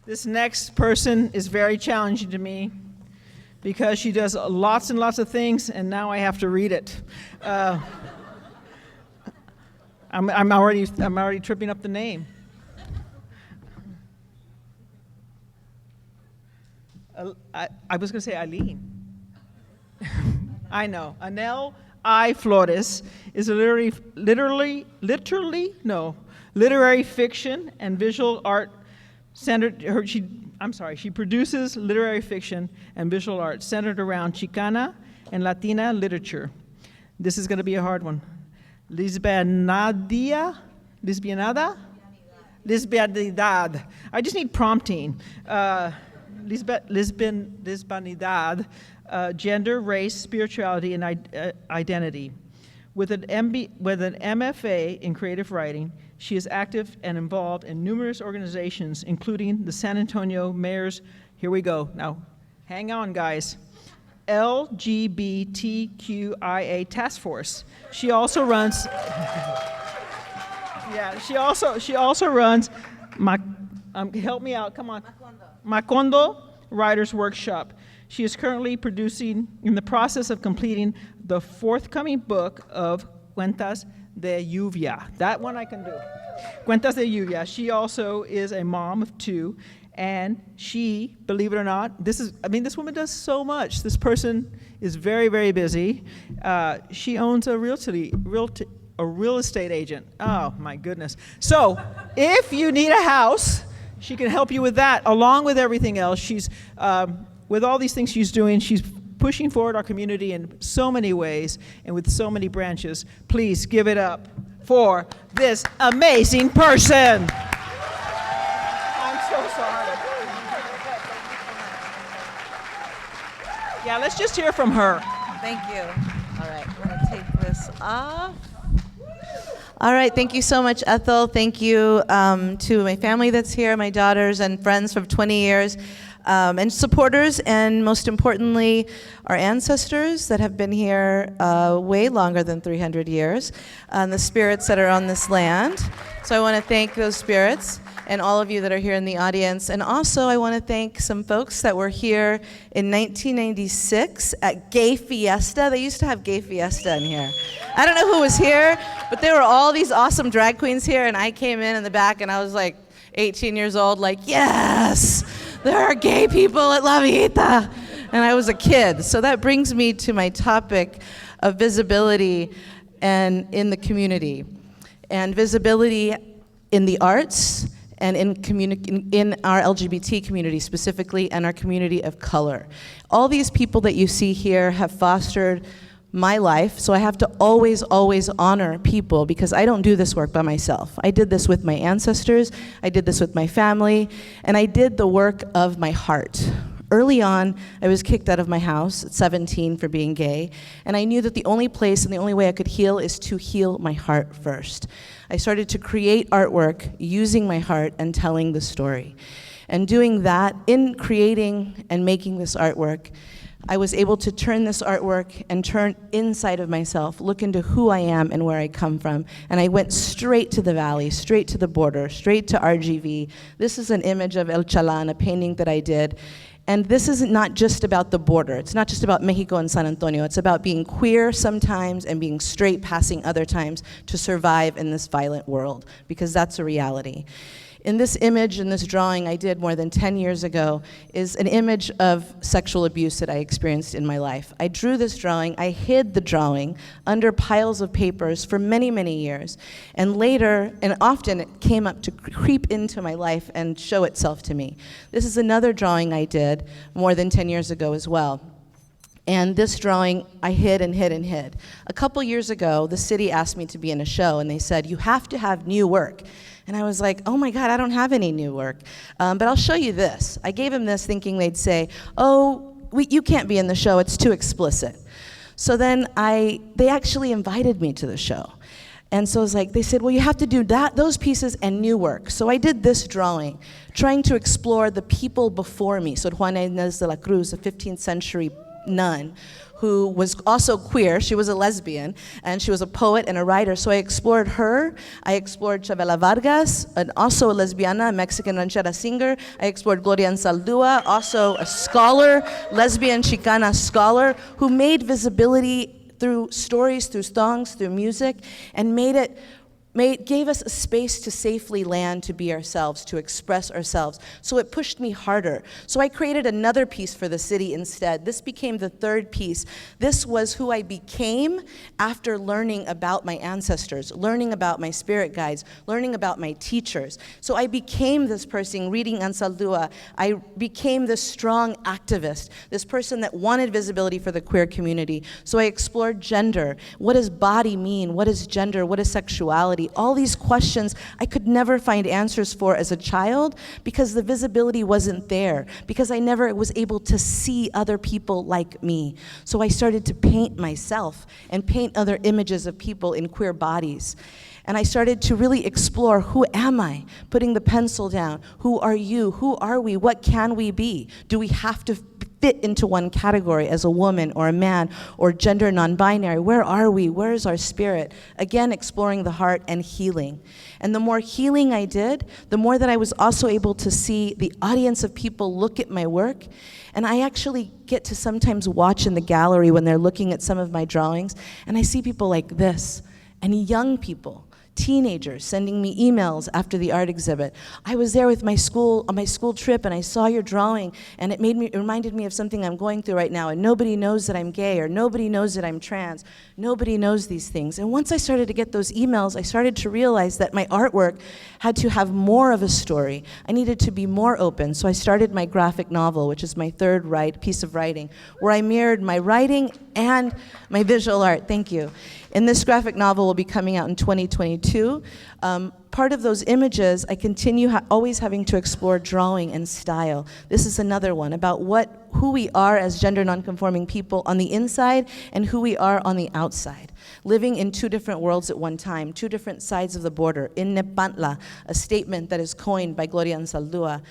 This next person is very challenging to me because she does lots and lots of things, and now I have to read it. I'm already tripping up the name. I was going to say Eileen. I know. Anel Flores is a literary fiction and visual art centered. She produces literary fiction and visual art centered around Chicana and Latina literature. This is going to be a hard one. Lesbianidad. I just need prompting. Lesbianidad, gender, race, spirituality, and identity. With an MFA in creative writing, she is active and involved in numerous organizations, including the San Antonio Mayor's, here we go, now, hang on, guys, LGBTQIA Task Force. She also runs, she also runs, help me out, come on. Macondo Writers Workshop. She is currently in the process of completing the forthcoming book of Cuentas de Lluvia. That one I can do. Cuentas de Lluvia. She also is a mom of 2, and she, believe it or not, this woman does so much. This person is very, very busy. She owns a real estate agent. Oh my goodness. So if you need a house, she can help you with that, along with everything else. She's, with all these things she's doing, she's pushing forward our community in so many ways and with so many branches. Please give it up for this amazing person. I'm so sorry. Yeah, let's just hear from her. Thank you. All right, I'm going to take this off. All right, thank you so much, Ethel. Thank you to my family that's here, my daughters and friends from 20 years, and supporters, and most importantly, our ancestors that have been here way longer than 300 years, and the spirits that are on this land. So I want to thank those spirits and all of you that are here in the audience. And also I want to thank some folks that were here in 1996 at Gay Fiesta. They used to have Gay Fiesta in here. I don't know who was here, but there were all these awesome drag queens here, and I came in the back, and I was like 18 years old, like, yes, there are gay people at La Villita. And I was a kid. So that brings me to my topic of visibility and in the community, and visibility in the arts, and in our LGBT community specifically, and our community of color. All these people that you see here have fostered my life, so I have to always, always honor people, because I don't do this work by myself. I did this with my ancestors, I did this with my family, and I did the work of my heart. Early on, I was kicked out of my house at 17 for being gay, and I knew that the only place and the only way I could heal is to heal my heart first. I started to create artwork using my heart and telling the story. And doing that, in creating and making this artwork, I was able to turn this artwork and turn inside of myself, look into who I am and where I come from. And I went straight to the valley, straight to the border, straight to RGV. This is an image of El Chalan, a painting that I did. And this is not just about the border. It's not just about Mexico and San Antonio. It's about being queer sometimes and being straight passing other times to survive in this violent world, because that's a reality. In this image, in this drawing I did more than 10 years ago, is an image of sexual abuse that I experienced in my life. I drew this drawing, I hid the drawing under piles of papers for many, many years. And later, and often it came up to creep into my life and show itself to me. This is another drawing I did more than 10 years ago as well. And this drawing, I hid and hid and hid. A couple years ago, the city asked me to be in a show, and they said, you have to have new work. And I was like, oh my God, I don't have any new work. But I'll show you this. I gave them this thinking they'd say, oh, you can't be in the show, it's too explicit. So then they actually invited me to the show. And so it was like, they said, well, you have to do those pieces and new work. So I did this drawing, trying to explore the people before me. So Juan Inés de la Cruz, a 15th century nun who was also queer. She was a lesbian, and she was a poet and a writer. So I explored her. I explored Chavela Vargas, and also a lesbiana, a Mexican ranchera singer. I explored Gloria Anzaldúa, also a scholar, lesbian Chicana scholar, who made visibility through stories, through songs, through music, and gave us a space to safely land, to be ourselves, to express ourselves. So it pushed me harder. So I created another piece for the city instead. This became the third piece. This was who I became after learning about my ancestors, learning about my spirit guides, learning about my teachers. So I became this person reading Anzaldúa. I became this strong activist, this person that wanted visibility for the queer community. So I explored gender. What does body mean? What is gender? What is sexuality? All these questions I could never find answers for as a child because the visibility wasn't there, because I never was able to see other people like me. So I started to paint myself and paint other images of people in queer bodies. And I started to really explore, who am I? Putting the pencil down. Who are you? Who are we? What can we be? Do we have to fit into one category as a woman or a man or gender non-binary? Where are we? Where is our spirit? Again, exploring the heart and healing. And the more healing I did, the more that I was also able to see the audience of people look at my work. And I actually get to sometimes watch in the gallery when they're looking at some of my drawings, and I see people like this, and young people, teenagers sending me emails after the art exhibit. I was there with my school on my school trip, and I saw your drawing, and it reminded me of something I'm going through right now, and nobody knows that I'm gay, or nobody knows that I'm trans. Nobody knows these things. And once I started to get those emails, I started to realize that my artwork had to have more of a story. I needed to be more open, so I started my graphic novel, which is my third piece of writing, where I mirrored my writing and my visual art. Thank you. And this graphic novel will be coming out in 2022. Part of those images, I continue always having to explore drawing and style. This is another one about who we are as gender nonconforming people on the inside and who we are on the outside. Living in two different worlds at one time, two different sides of the border. In Nepantla, a statement that is coined by Gloria Anzaldúa.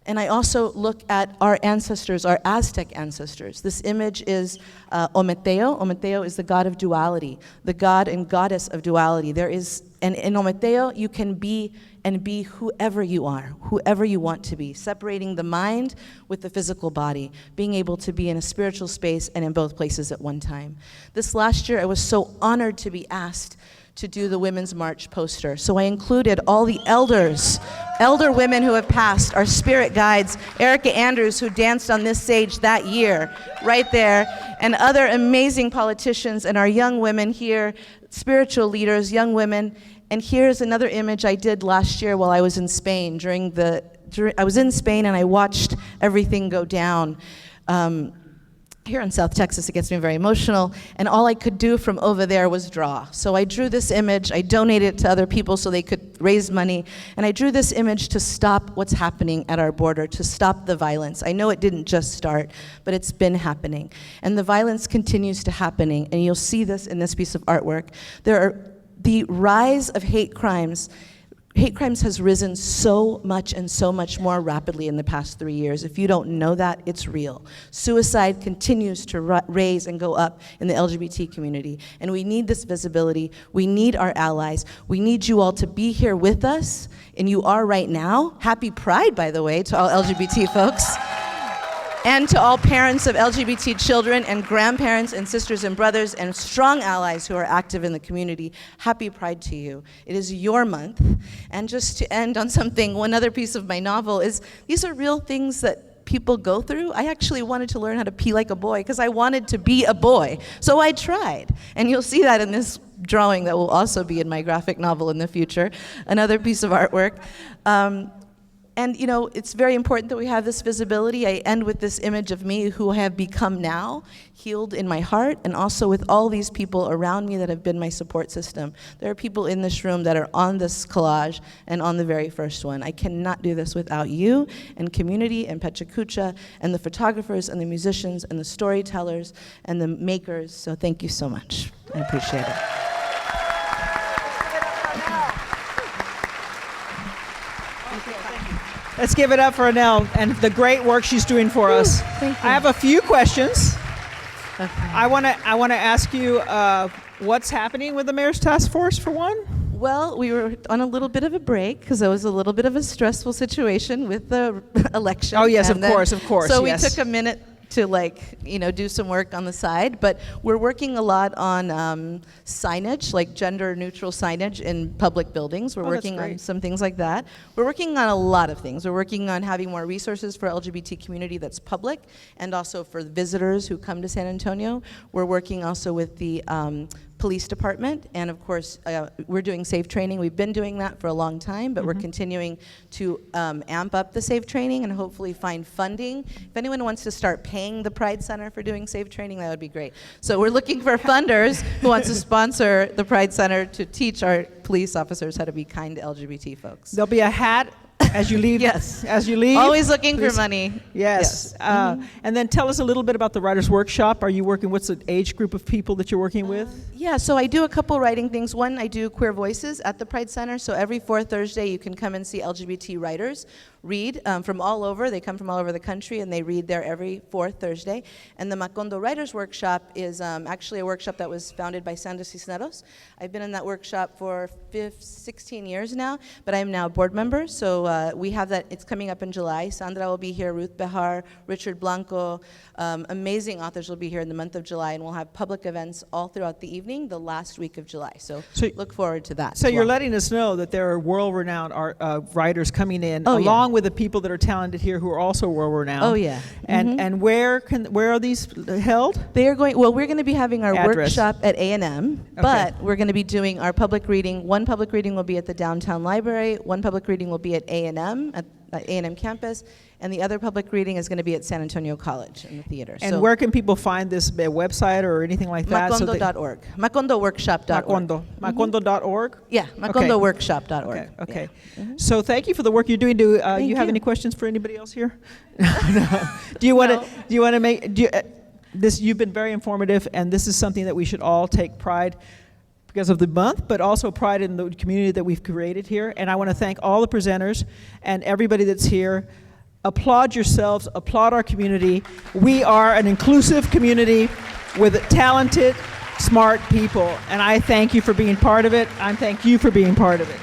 And I also look at our ancestors, our Aztec ancestors. This image is Ometeo. Ometeo is the god of duality, the god and goddess of duality. And in Ometeo, you can be whoever you are, whoever you want to be, separating the mind with the physical body, being able to be in a spiritual space and in both places at one time. This last year, I was so honored to be asked to do the Women's March poster. So I included all the elder women who have passed, our spirit guides, Erica Andrews, who danced on this stage that year, right there, and other amazing politicians, and our young women here, spiritual leaders, young women. And here's another image I did last year while I was in Spain. I was in Spain and I watched everything go down. Here in South Texas, it gets me very emotional, and all I could do from over there was draw. So I drew this image, I donated it to other people so they could raise money, and I drew this image to stop what's happening at our border, to stop the violence. I know it didn't just start, but it's been happening. And the violence continues to happening, and you'll see this in this piece of artwork. The rise of hate crimes. Hate crimes has risen so much and so much more rapidly in the past 3 years. If you don't know that, it's real. Suicide continues to raise and go up in the LGBT community. And we need this visibility. We need our allies. We need you all to be here with us. And you are right now. Happy Pride, by the way, to all LGBT folks. And to all parents of LGBT children and grandparents and sisters and brothers and strong allies who are active in the community, happy Pride to you. It is your month. And just to end on something, one other piece of my novel is, these are real things that people go through. I actually wanted to learn how to pee like a boy because I wanted to be a boy. So I tried. And you'll see that in this drawing that will also be in my graphic novel in the future, another piece of artwork. And you know, it's very important that we have this visibility. I end with this image of me who I have become now, healed in my heart, and also with all these people around me that have been my support system. There are people in this room that are on this collage and on the very first one. I cannot do this without you and community and PechaKucha and the photographers and the musicians and the storytellers and the makers. So thank you so much. I appreciate it. Let's give it up for Anel and the great work she's doing for us. Thank you. I have a few questions. I want to ask you what's happening with the Mayor's Task Force, for one? Well, we were on a little bit of a break because it was a little bit of a stressful situation with the election. Oh, yes, And of course, So yes. we took a minute to do some work on the side, but we're working a lot on signage, like gender neutral signage in public buildings. We're Oh, that's working on great. some things like that. We're working on a lot of things. We're working on having more resources for LGBT community that's public and also for visitors who come to San Antonio. We're working also with the police department, and of course we're doing SAFE training. We've been doing that for a long time, but we're continuing to amp up the SAFE training and hopefully find funding. If anyone wants to start paying the Pride Center for doing SAFE training, that would be great. So we're looking for funders who want to sponsor the Pride Center to teach our police officers how to be kind to LGBT folks. There'll be a hat as you leave. Yes. As you leave. Always looking please. for money. Yes. And then tell us a little bit about the Writers' Workshop. Are you working, what's the age group of people that you're working with? Yeah, so I do a couple writing things. One, I do Queer Voices at the Pride Center. So every fourth Thursday, you can come and see LGBT writers read from all over. They come from all over the country, and they read there every fourth Thursday. And the Macondo Writers Workshop is actually a workshop that was founded by Sandra Cisneros. I've been in that workshop for 16 years now, but I'm now a board member. So we have that. It's coming up in July. Sandra will be here, Ruth Behar, Richard Blanco. Amazing authors will be here in the month of July, and we'll have public events all throughout the evening, the last week of July. So look forward to that. So as you're well. letting us know that there are world-renowned writers coming in, Oh, yeah. along with the people that are talented here who are also world-renowned. Oh, yeah. And where are these held? They are going. Well, we're going to be having our Address. workshop at A&M, but we're going to be doing our public reading. One public reading will be at the downtown library. One public reading will be at A&M at A&M campus, and the other public reading is going to be at San Antonio College in the theater. And where can people find this website or anything like that? Macondo.org. MacondoWorkshop.org. Macondo. Macondo.org? Yeah, MacondoWorkshop.org. Okay. Yeah. So thank you for the work you're doing. Do you have you. any questions for anybody else here? No. Do you want to make this? You've been very informative, and this is something that we should all take pride because of the month, but also pride in the community that we've created here. And I want to thank all the presenters and everybody that's here. Applaud yourselves, applaud our community. We are an inclusive community with talented, smart people, and I thank you for being part of it. I thank you for being part of it.